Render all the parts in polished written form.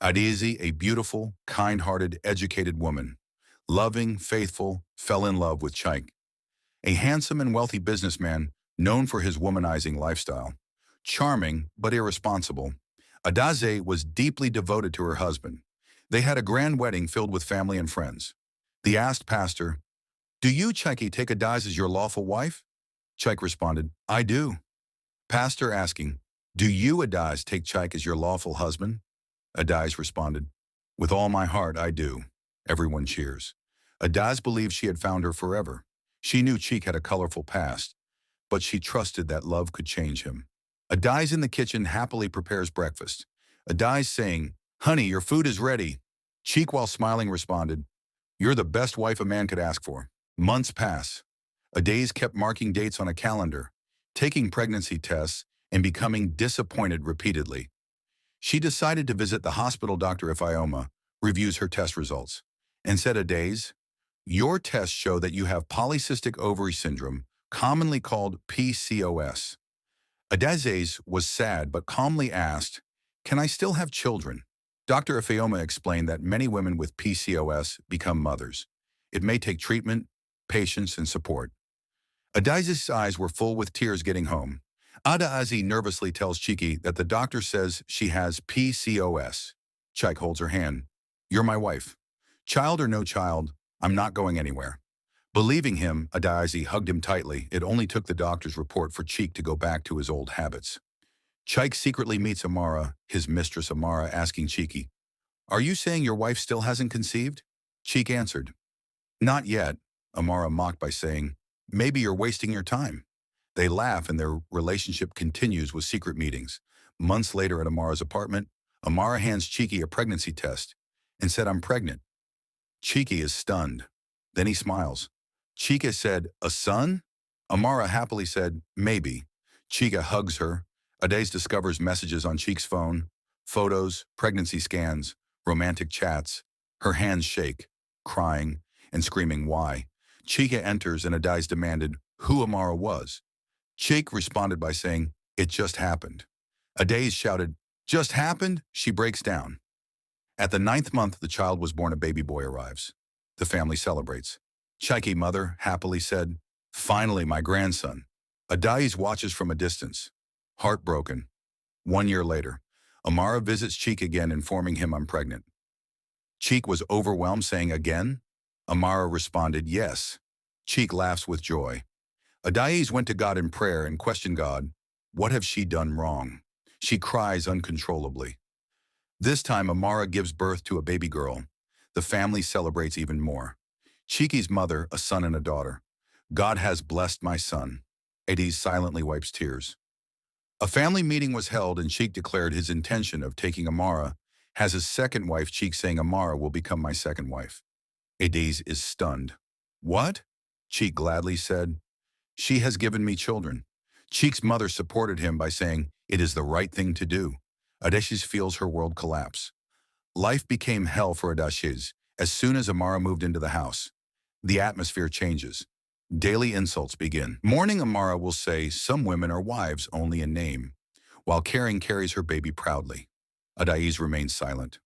Adaeze, a beautiful, kind-hearted, educated woman, loving, faithful, fell in love with Chike, a handsome and wealthy businessman known for his womanizing lifestyle. Charming but irresponsible, Adaeze was deeply devoted to her husband. They had a grand wedding filled with family and friends. The asked pastor, "Do you, Chike, take Adaeze as your lawful wife?" Chike responded, "I do." Pastor asking, "Do you, Adaeze, take Chike as your lawful husband?" Adaeze responded, "With all my heart, I do." Everyone cheers. Adaeze believed she had found her forever. She knew Cheek had a colorful past, but she trusted that love could change him. Adaeze in the kitchen happily prepares breakfast. Adaeze saying, "Honey, your food is ready." Cheek, while smiling, responded, "You're the best wife a man could ask for." Months pass. Adaeze kept marking dates on a calendar, taking pregnancy tests, and becoming disappointed repeatedly. She decided to visit the hospital doctor if Ioma reviews her test results, and said, "Adaeze, your tests show that you have polycystic ovary syndrome, commonly called PCOS." Adaeze was sad but calmly asked, "Can I still have children?" Dr. Ifeoma explained that many women with PCOS become mothers. It may take treatment, patience, and support. Adaeze's eyes were full with tears getting home. Adaeze nervously tells Chiki that the doctor says she has PCOS. Chike holds her hand. "You're my wife. Child or no child, I'm not going anywhere." Believing him, Adaeze hugged him tightly. It only took the doctor's report for Cheek to go back to his old habits. Chike secretly meets Amara, his mistress Amara, asking Cheeky, "Are you saying your wife still hasn't conceived?" Cheek answered, "Not yet." Amara mocked by saying, "Maybe you're wasting your time." They laugh and their relationship continues with secret meetings. Months later at Amara's apartment, Amara hands Cheeky a pregnancy test and said, "I'm pregnant." Cheeky is stunned. Then he smiles. Chika said, "A son?" Amara happily said, "Maybe." Chika hugs her. Adaeze discovers messages on Cheek's phone, photos, pregnancy scans, romantic chats. Her hands shake, crying and screaming why. Chika enters and Adaeze demanded who Amara was. Cheek responded by saying, "It just happened." Adaeze shouted, "Just happened?" She breaks down. At the 9th month, the child was born. A baby boy arrives. The family celebrates. Chike mother happily said, "Finally, my grandson." Adaeze watches from a distance, heartbroken. 1 year later, Amara visits Cheek again, informing him, "I'm pregnant." Cheek was overwhelmed, saying, "Again?" Amara responded, "Yes." Cheek laughs with joy. Adaeze went to God in prayer and questioned God, "What have she done wrong?" She cries uncontrollably. This time, Amara gives birth to a baby girl. The family celebrates even more. Cheeky's mother, a son and a daughter. "God has blessed my son." Adaeze silently wipes tears. A family meeting was held and Cheek declared his intention of taking Amara as his second wife, Cheek saying, "Amara will become my second wife." Adaeze is stunned. "What?" Cheek gladly said, "She has given me children." Cheek's mother supported him by saying, "It is the right thing to do." Adaeze feels her world collapse. Life became hell for Adaeze as soon as Amara moved into the house. The atmosphere changes. Daily insults begin. Morning Amara will say some women are wives only in name, while Caring carries her baby proudly. Adaeze remains silent.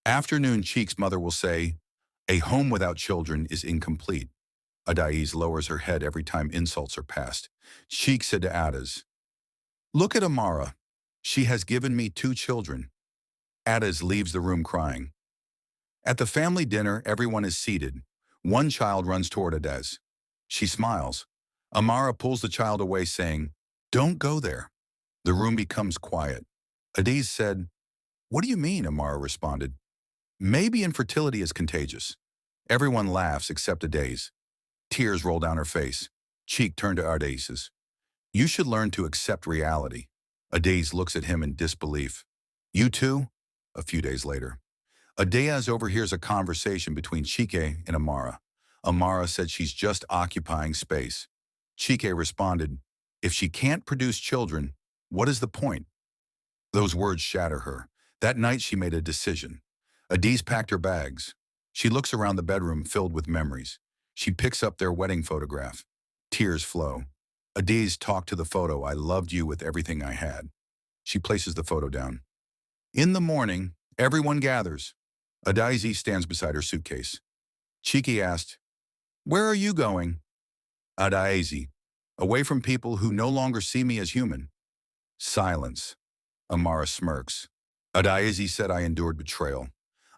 Afternoon Cheek's mother will say, "A home without children is incomplete." Adaeze lowers her head every time insults are passed. Cheek said to Adaeze, "Look at Amara. She has given me 2 children." Adaeze leaves the room crying. At the family dinner, everyone is seated. One child runs toward Adaeze. She smiles. Amara pulls the child away, saying, "Don't go there." The room becomes quiet. Adaeze said, "What do you mean?" Amara responded, "Maybe infertility is contagious." Everyone laughs except Adaeze. Tears roll down her face. Cheek turned to Adaeze. "You should learn to accept reality." Adaeze looks at him in disbelief. "You too?" A few days later, Adaeze overhears a conversation between Chike and Amara. Amara said she's just occupying space. Chike responded, "If she can't produce children, what is the point?" Those words shatter her. That night she made a decision. Adaeze packed her bags. She looks around the bedroom filled with memories. She picks up their wedding photograph. Tears flow. Adaeze talked to the photo. "I loved you with everything I had." She places the photo down. In the morning, Everyone gathers. Adaeze stands beside her suitcase. Cheeky asked, "Where are you going?" Adaeze, "Away from people who no longer see me as human." Silence. Amara smirks. Adaeze said, "I endured betrayal.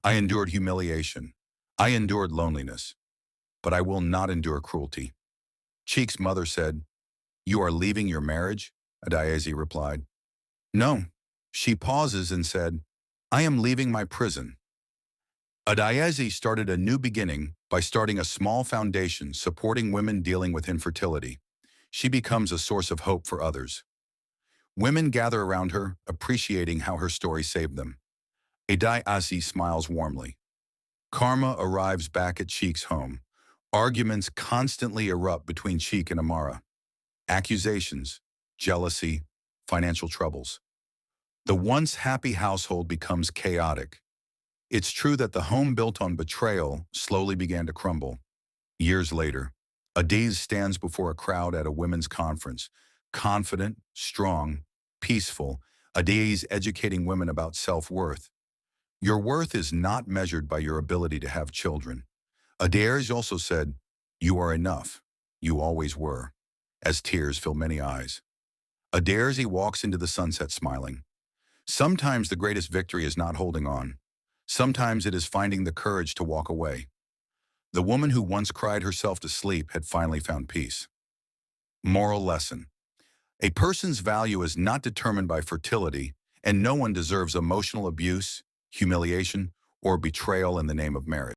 I endured humiliation. I endured loneliness. But I will not endure cruelty." Cheek's mother said, "You are leaving your marriage?" Adaeze replied, "No." She pauses and said, "I am leaving my prison." Adaeze started a new beginning by starting a small foundation supporting women dealing with infertility. She becomes a source of hope for others. Women gather around her, appreciating how her story saved them. Adaeze smiles warmly. Karma arrives back at Cheek's home. Arguments constantly erupt between Cheek and Amara. Accusations, jealousy, financial troubles. The once happy household becomes chaotic. It's true that the home built on betrayal slowly began to crumble. Years later, Adaeze stands before a crowd at a women's conference, confident, strong, peaceful. Adaeze educating women about self-worth. Your worth is not measured by your ability to have children. Adaeze also said, "You are enough. You always were," as tears fill many eyes. Adaeze walks into the sunset smiling. Sometimes the greatest victory is not holding on. Sometimes it is finding the courage to walk away. The woman who once cried herself to sleep had finally found peace. Moral lesson. A person's value is not determined by fertility, and no one deserves emotional abuse, humiliation, or betrayal in the name of marriage.